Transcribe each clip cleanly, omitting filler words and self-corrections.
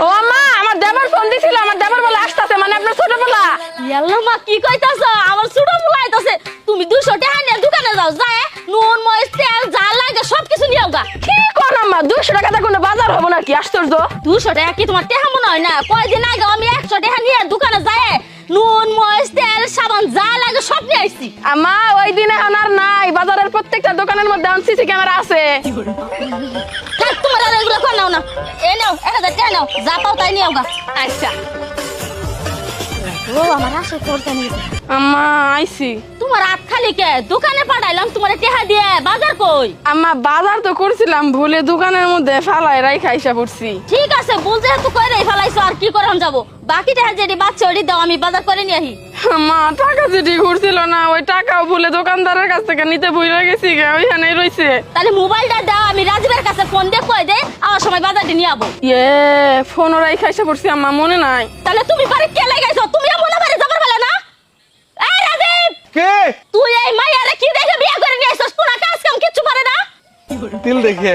ও মা, আমার দেবর ফোন দিছিল, আমার দেবর বলে আসতেছে, মানে আপনার ছোট পোলা। ইয়াল্লা মা কি কইতাছ? আমার ছোট পোলা আইতাছে। তুমি 200 টাকা নিয়ে দোকানে যাও, যায় নুন মরিচ তেল যা লাগে সবকিছু নিয়ে আওগা। কি কোন আম্মা, 200 টাকা দিয়ে কোনো বাজার হবো নাকি? আশ্চর্য। 200 টাকা কি তোমার টাকা মনে হয় না? কয়দিন আগে আমি 100 টাকা নিয়ে দোকানে যায় নুন মরিচ তেল সাবান যা লাগে সব নিয়ে আইছি। আম্মা ওই দিন এখন আর নাই, বাজারের প্রত্যেকটা দোকানের মধ্যে সিসি ক্যামেরা আছে। থাক, তোমার আর এগুলো কর নাও না। এ নাও 1000 টাকা নাও, যা পাও তাই নিয়ে আওগা। আচ্ছা ও আমার আসল খরচা নিয়ে আম্মা আইছি। তোমার হাত খালি কে? দোকানে পাঠাইলাম তোমার টাকা দিয়ে, বাজার কই? আম্মা বাজার তো করছিলাম, ভুলে দোকানের মধ্যে ফালাই রাইখা আইসা পড়ছি। ঠিক আছে, বলতে তো কইরাই ফেলাইছো, আর কি করম যাব? বাকি টাকা যেটি বাচ্চা ওটি দাও, আমি বাজার করে নিয়ে আহি। মা টাকা যেটি ঘুরছিল না, ওই টাকাও ভুলে দোকানদারের কাছ থেকে নিতে ভুলে গেছি, ওইখানেই রইছে। তাহলে মোবাইলটা দাও, আমি রাজীবের কাছে ফোন দিয়ে কই দে আমার সময় বাজারটি নিয়ে আবো। ফোনও রাইখা আইসা পড়ছি আম্মা, মনে নাই। তাহলে তুমি বাড়ি কে লাগাইছো? তুমি এমন বাড়ি যাবার বলে না? এই রাজীব, কে? তুই এই মাইয়ারে কি দেখে বিয়ে করে নিয়ে আসছস? কোন কাজ কাম কিচ্ছু পারে না। তিল দেখে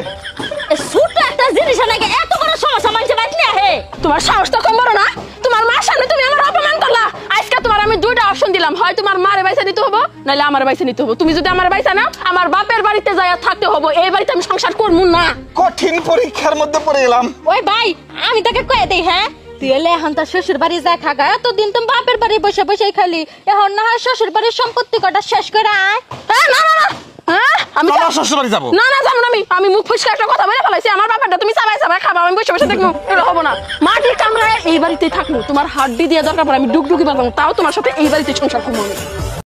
এই ছোট একটা জিনিস নাকি এত বড় সমস্যা মানুষে বাদ নিয়ে আহে? তোমার সাহস তো কম বড় না? তোমার মার সামনে তুমি আমার অপমান করলা। আজকে তোমার আমি দুইটা অপশন দিলাম, হয় তোমার মারে বাইসা নিতে হবো, নাহলে আমার বাইসা নিতে হবো। তুমি যদি আমার বাইসা নাও, আমার বাপের বাড়িতে যাইয়া থাকতে হবো, এই বাড়িতে আমি সংসার করবো না। কঠিন পরীক্ষার মধ্যে পড়ে গেলাম। ওই ভাই, আমি তাকে কয়ে দেই, হ্যাঁ তুই এলে এখন তোর শ্বশুর বাড়ি যায় থাকা, এতদিন তুমি বাপের বাড়ি বসে বসে খালি, এখন না হয় শ্বশুর বাড়ির সম্পত্তি কটা শেষ করে আয়। না না না, আমি আমার শ্বশুর বাড়ি যাবো। না না যাবো না। আমি মুখ ফুসকা একটা কথা বলে ফেলাইছি, আমার বাবাটা তুমি চাবাই চাবাই খাবা, আমি বসে বসে দেখবো, এটা হবো না। মাটির কামড়ায় এই বাড়িতে থাকবো, তোমার হাড্ডি দিয়ে দরকার পড়ে আমি ডুকডুকি পারবো, তাও তোমার সাথে এই বাড়িতে সংসার করবো।